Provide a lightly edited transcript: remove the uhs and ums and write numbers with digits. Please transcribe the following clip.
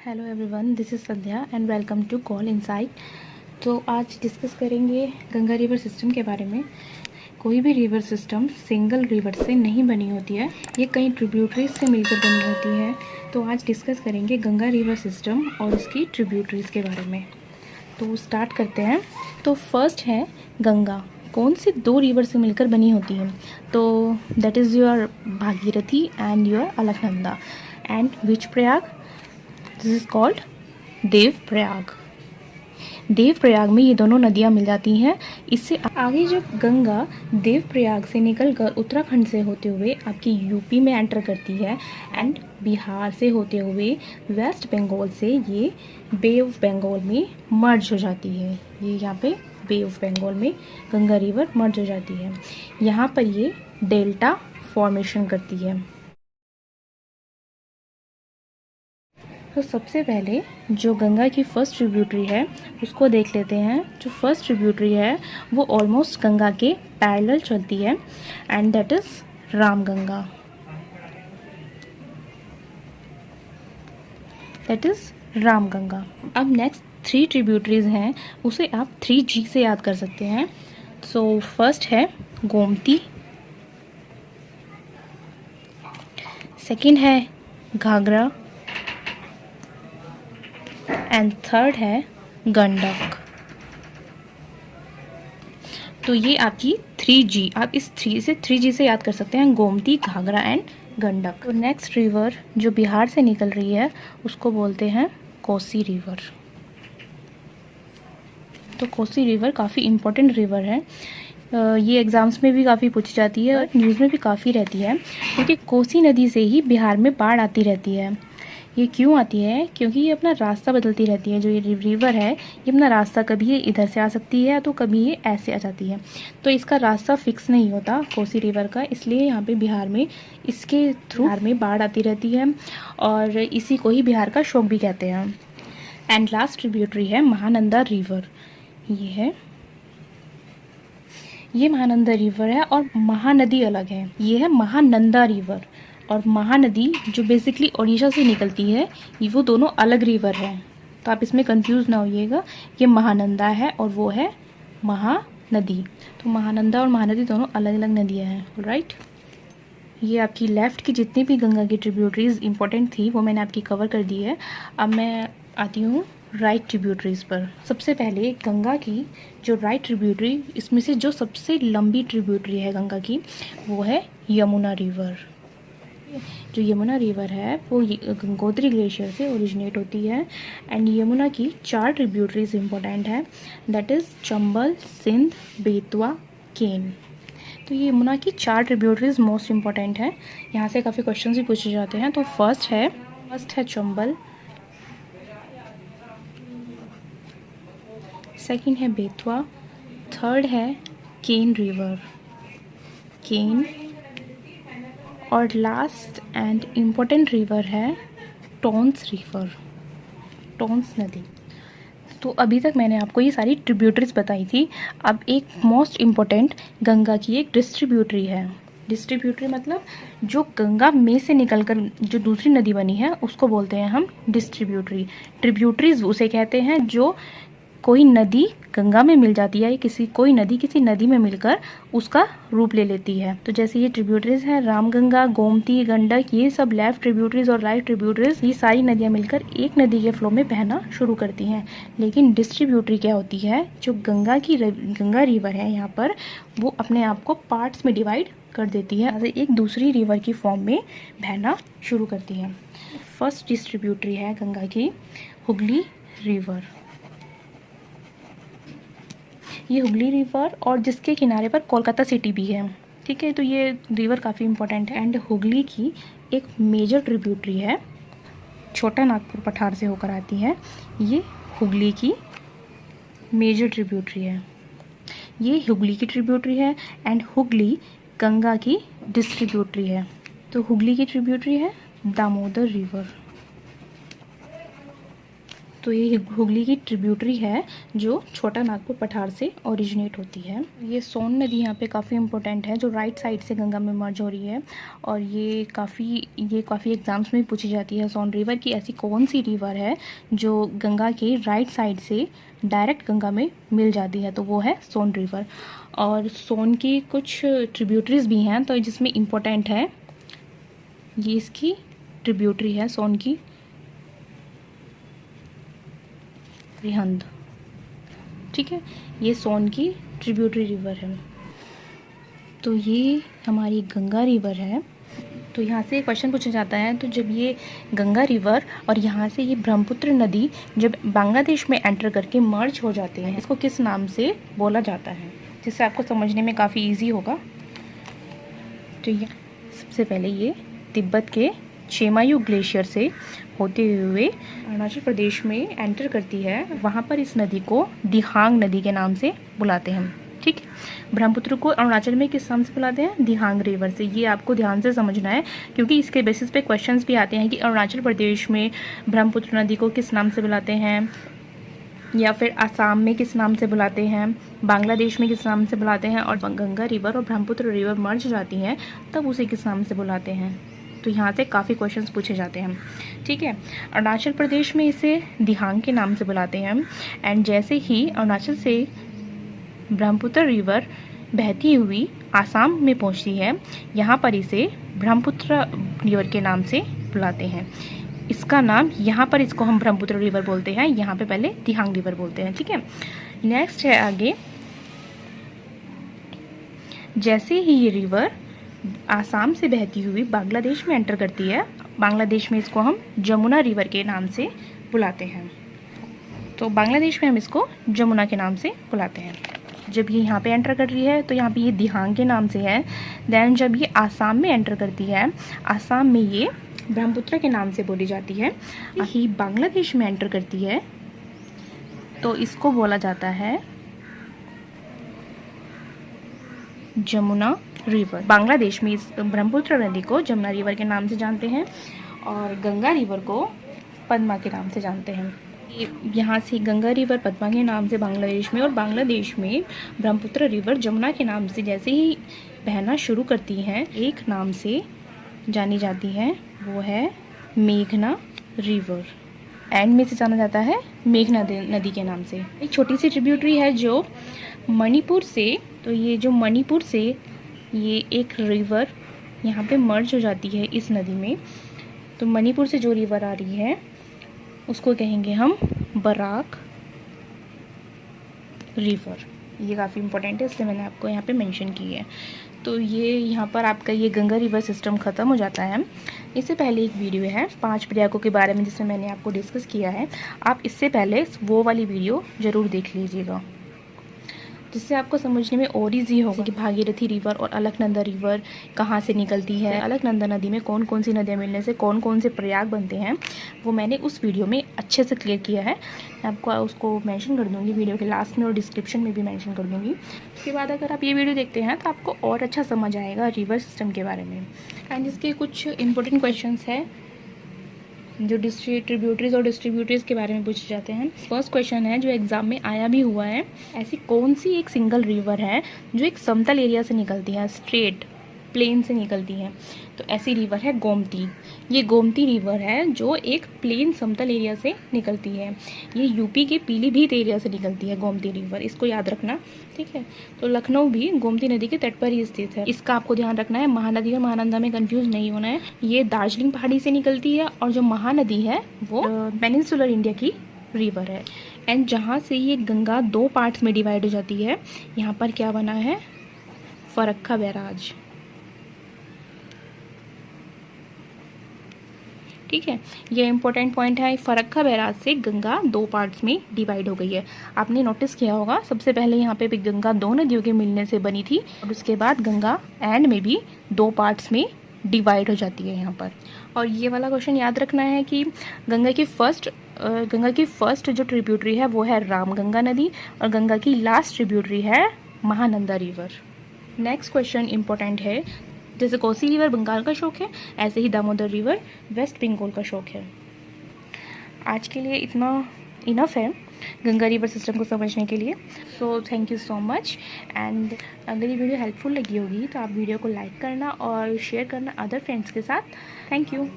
Hello everyone, this is Sandhya and welcome to call insight. तो आज discuss करेंगे Ganga river system के बारे में। कोई भी रिवर सिस्टम सिंगल रिवर से नहीं बनी होती है, ये कई ट्रिब्यूटरीज से मिलकर बनी होती है। तो आज डिस्कस करेंगे गंगा रिवर सिस्टम और उसकी ट्रिब्यूटरीज के बारे में। तो स्टार्ट करते हैं। तो फर्स्ट है गंगा। कौन सी दो रिवर से मिलकर बनी होती है? तो that is your Bhagirathi and your Alakananda. And which Prayag? This is called Devprayag. Devprayag में ये दोनों नदियाँ मिल जाती हैं। इससे आगे जब गंगा देव प्रयाग से निकलकर उत्तराखंड से होते हुए आपकी यूपी में एंटर करती है एंड बिहार से होते हुए वेस्ट बंगाल से ये बे ऑफ बंगाल में मर्ज हो जाती है। ये यहाँ पे बे ऑफ बंगाल में गंगा रिवर मर्ज हो जाती है। यहाँ पर ये डेल्टा फॉर्मेशन करती है। तो सबसे पहले जो गंगा की फर्स्ट ट्रिब्यूटरी है उसको देख लेते हैं। जो फर्स्ट ट्रिब्यूटरी है वो ऑलमोस्ट गंगा के पैरेलल चलती है and that is Ramganga. That is Ramganga. अब नेक्स्ट 3 ट्रिब्यूटरीज हैं, उसे आप 3G से याद कर सकते हैं। सो फर्स्ट है गोमती, सेकंड है घाघरा एंड थर्ड है गंडक। तो ये आपकी 3G, आप इस 3G से याद कर सकते हैं, गोमती, घाघरा एंड गंडक। तो नेक्स्ट रिवर जो बिहार से निकल रही है उसको बोलते हैं कोसी रिवर। तो कोसी रिवर काफ़ी इम्पोर्टेंट रिवर है। ये एग्ज़ाम्स में भी काफ़ी पूछी जाती है और न्यूज़ में भी काफ़ी रहती है, क्योंकि कोसी नदी से ही बिहार में बाढ़ आती रहती है। ये क्यों आती है? क्योंकि ये अपना रास्ता बदलती रहती है। जो ये रिवर है ये अपना रास्ता कभी ये इधर से आ सकती है तो कभी ये ऐसे आ जाती है। तो इसका रास्ता फिक्स नहीं होता कोसी रिवर का, इसलिए यहाँ पे बिहार में इसके थ्रू बिहार में बाढ़ आती रहती है और इसी को ही बिहार का शोक भी कहते हैं। एंड लास्ट ट्रिब्यूटरी है महानंदा रिवर। ये महानंदा रिवर है और महानदी अलग है। ये है महानंदा रिवर और महानदी जो बेसिकली उड़ीसा से निकलती है, ये वो दोनों अलग रिवर हैं। तो आप इसमें कंफ्यूज ना होइएगा, ये महानंदा है और वो है महानदी। तो महानंदा और महानदी दोनों अलग अलग नदियाँ हैं, राइट। ये आपकी लेफ़्ट की जितनी भी गंगा की ट्रिब्यूटरीज इंपॉर्टेंट थी वो मैंने आपकी कवर कर दी है। अब मैं आती हूँ राइट ट्रिब्यूटरीज पर। सबसे पहले गंगा की जो राइट ट्रिब्यूटरी, इसमें से जो सबसे लंबी ट्रिब्यूटरी है गंगा की वो है यमुना रिवर। जो यमुना रिवर है वो गंगोत्री ग्लेशियर से ओरिजिनेट होती है एंड यमुना की 4 ट्रिब्यूटरीज इंपॉर्टेंट है, दैट इज़ चंबल, सिंध, बेतवा, केन। तो ये यमुना की 4 ट्रिब्यूटरीज मोस्ट इंपॉर्टेंट है। यहाँ से काफ़ी क्वेश्चंस भी पूछे जाते हैं। तो फर्स्ट है चंबल, सेकंड है बेतवा, थर्ड है केन रिवर, केन, और लास्ट एंड इम्पोर्टेंट रिवर है टोंस रिवर, टोंस नदी। तो अभी तक मैंने आपको ये सारी ट्रिब्यूटरीज बताई थी। अब एक मोस्ट इम्पोर्टेंट गंगा की एक डिस्ट्रीब्यूटरी है। डिस्ट्रीब्यूटरी मतलब जो गंगा में से निकलकर जो दूसरी नदी बनी है उसको बोलते हैं हम डिस्ट्रीब्यूटरी। ट्रिब्यूटरीज उसे कहते हैं जो कोई नदी गंगा में मिल जाती है, कोई नदी किसी नदी में मिलकर उसका रूप ले लेती है। तो जैसे ये ट्रिब्यूटरीज हैं रामगंगा, गोमती, गंडक, ये सब लेफ्ट ट्रिब्यूटरीज और राइट ट्रिब्यूटरीज, ये सारी नदियाँ मिलकर एक नदी के फ्लो में बहना शुरू करती हैं। लेकिन डिस्ट्रीब्यूटरी क्या होती है? जो गंगा रिवर है यहाँ पर वो अपने आप को पार्ट्स में डिवाइड कर देती है, एक दूसरी रिवर की फॉर्म में बहना शुरू करती है। फर्स्ट डिस्ट्रीब्यूटरी है गंगा की हुगली रिवर। ये हुगली रिवर और जिसके किनारे पर कोलकाता सिटी भी है, ठीक है। तो ये रिवर काफ़ी इंपॉर्टेंट है एंड हुगली की एक मेजर ट्रिब्यूटरी है, छोटा नागपुर पठार से होकर आती है। ये हुगली की मेजर ट्रिब्यूटरी है। ये हुगली की ट्रिब्यूटरी है एंड हुगली गंगा की डिस्ट्रीब्यूटरी है। तो हुगली की ट्रिब्यूटरी है दामोदर रिवर। तो ये हुगली की ट्रिब्यूटरी है जो छोटा नागपुर पठार से ओरिजिनेट होती है। ये सोन नदी यहाँ पे काफ़ी इंपॉर्टेंट है जो राइट साइड से गंगा में मर्ज हो रही है, और ये काफ़ी एग्जाम्स में पूछी जाती है। सोन रिवर की ऐसी कौन सी रिवर है जो गंगा के राइट साइड से डायरेक्ट गंगा में मिल जाती है, तो वो है सोन रिवर। और सोन की कुछ ट्रिब्यूटरीज भी हैं, तो जिसमें इम्पोर्टेंट है ये इसकी ट्रिब्यूटरी है सोन की, रिहंद। ठीक है, ये सोन की ट्रिब्यूटरी रिवर है। तो ये हमारी गंगा रिवर है। तो यहाँ से एक क्वेश्चन पूछा जाता है, तो जब ये गंगा रिवर और यहाँ से ये ब्रह्मपुत्र नदी जब बांग्लादेश में एंटर करके मर्ज हो जाते हैं, इसको किस नाम से बोला जाता है, जिससे आपको समझने में काफ़ी इजी होगा। तो ये सबसे पहले ये तिब्बत के चेमायू ग्लेशियर से होते हुए अरुणाचल प्रदेश में एंटर करती है। वहाँ पर इस नदी को दिहांग नदी के नाम से बुलाते हैं। ठीक, ब्रह्मपुत्र को अरुणाचल में किस नाम से बुलाते हैं? दिहांग रिवर से। ये आपको ध्यान से समझना है क्योंकि इसके बेसिस पे क्वेश्चंस भी आते हैं कि अरुणाचल प्रदेश में ब्रह्मपुत्र नदी को किस नाम से बुलाते हैं, या फिर आसाम में किस नाम से बुलाते हैं, बांग्लादेश में किस नाम से बुलाते हैं, और गंगा रिवर और ब्रह्मपुत्र रिवर मर्ज जाती हैं तब उसे किस नाम से बुलाते हैं। तो यहाँ से काफ़ी क्वेश्चंस पूछे जाते हैं। ठीक है, अरुणाचल प्रदेश में इसे दिहांग के नाम से बुलाते हैं। एंड जैसे ही अरुणाचल से ब्रह्मपुत्र रिवर बहती हुई आसाम में पहुँचती है, यहाँ पर इसे ब्रह्मपुत्र रिवर के नाम से बुलाते हैं। इसका नाम, यहाँ पर इसको हम ब्रह्मपुत्र रिवर बोलते हैं, यहाँ पे पहले दिहांग रिवर बोलते हैं। ठीक है, नेक्स्ट है आगे, जैसे ही ये रिवर आसाम से बहती हुई बांग्लादेश में एंटर करती है, बांग्लादेश में इसको हम जमुना रिवर के नाम से बुलाते हैं। तो बांग्लादेश में हम इसको जमुना के नाम से बुलाते हैं। जब ये यहाँ पे एंटर कर रही है तो यहाँ पे ये दिहांग के नाम से है। देन जब ये आसाम में एंटर करती है, आसाम में ये ब्रह्मपुत्र के नाम से बोली जाती है। ही बांग्लादेश में एंटर करती है तो इसको बोला जाता है जमुना रिवर। बांग्लादेश में इस ब्रह्मपुत्र नदी को जमुना रिवर के नाम से जानते हैं और गंगा रिवर को पद्मा के नाम से जानते हैं। यहाँ से गंगा रिवर पद्मा के नाम से बांग्लादेश में, और बांग्लादेश में ब्रह्मपुत्र रिवर जमुना के नाम से जैसे ही बहना शुरू करती हैं, एक नाम से जानी जाती है, वो है मेघना रिवर। एंड में से जाना जाता है मेघना नदी के नाम से। एक छोटी सी ट्रिब्यूटरी है जो मणिपुर से, तो ये जो मणिपुर से ये एक रिवर यहाँ पे मर्ज हो जाती है इस नदी में। तो मणिपुर से जो रिवर आ रही है उसको कहेंगे हम बराक रिवर। ये काफ़ी इंपॉर्टेंट है इसलिए मैंने आपको यहाँ पे मेंशन की है। तो ये यहाँ पर आपका ये गंगा रिवर सिस्टम ख़त्म हो जाता है। इससे पहले एक वीडियो है 5 प्रयागों के बारे में जिसमें मैंने आपको डिस्कस किया है, आप इससे पहले वो वाली वीडियो ज़रूर देख लीजिएगा, जिससे आपको समझने में और ईजी होगा कि भागीरथी रिवर और अलकनंदा रिवर कहाँ से निकलती है, अलकनंदा नदी में कौन कौन सी नदियाँ मिलने से कौन कौन से प्रयाग बनते हैं, वो मैंने उस वीडियो में अच्छे से क्लियर किया है। मैं आपको उसको मेंशन कर दूँगी वीडियो के लास्ट में और डिस्क्रिप्शन में भी मेंशन कर दूँगी। उसके बाद अगर आप ये वीडियो देखते हैं तो आपको और अच्छा समझ आएगा रिवर सिस्टम के बारे में। एंड इसके कुछ इंपॉर्टेंट क्वेश्चन है जो ट्रिब्यूटरीज और डिस्ट्रीब्यूटरीज के बारे में पूछे जाते हैं। फर्स्ट क्वेश्चन है जो एग्जाम में आया भी हुआ है, ऐसी कौन सी एक सिंगल रिवर है जो एक समतल एरिया से निकलती है, स्ट्रेट प्लेन से निकलती है? तो ऐसी रिवर है गोमती। ये गोमती रिवर है जो एक प्लेन समतल एरिया से निकलती है। ये यूपी के पीलीभीत एरिया से निकलती है गोमती रिवर, इसको याद रखना। ठीक है, तो लखनऊ भी गोमती नदी के तट पर ही स्थित है, इसका आपको ध्यान रखना है। महानदी और महानंदा में कंफ्यूज नहीं होना है। ये दार्जिलिंग पहाड़ी से निकलती है और जो महानदी है वो पेनिनसुलर इंडिया की रिवर है। एंड जहाँ से ये गंगा 2 पार्ट्स में डिवाइड हो जाती है, यहाँ पर क्या बना है? फरक्का बैराज। ठीक है, ये इंपॉर्टेंट पॉइंट है। फरक्का बैराज से गंगा 2 पार्ट्स में डिवाइड हो गई है। आपने नोटिस किया होगा सबसे पहले यहाँ पे भी गंगा 2 नदियों के मिलने से बनी थी और उसके बाद गंगा एंड में भी 2 पार्ट्स में डिवाइड हो जाती है यहाँ पर। और ये वाला क्वेश्चन याद रखना है कि गंगा की फर्स्ट जो ट्रिब्यूटरी है वो है रामगंगा नदी और गंगा की लास्ट ट्रिब्यूटरी है Mahananda river. Next question important है, जैसे कोसी रिवर बंगाल का शौक है, ऐसे ही दामोदर रिवर वेस्ट बंगाल का शौक है। आज के लिए इतना इनफ है गंगा रिवर सिस्टम को समझने के लिए। So thank you so much. And अगर ये वीडियो हेल्पफुल लगी होगी तो आप वीडियो को लाइक करना और शेयर करना अदर फ्रेंड्स के साथ। Thank you.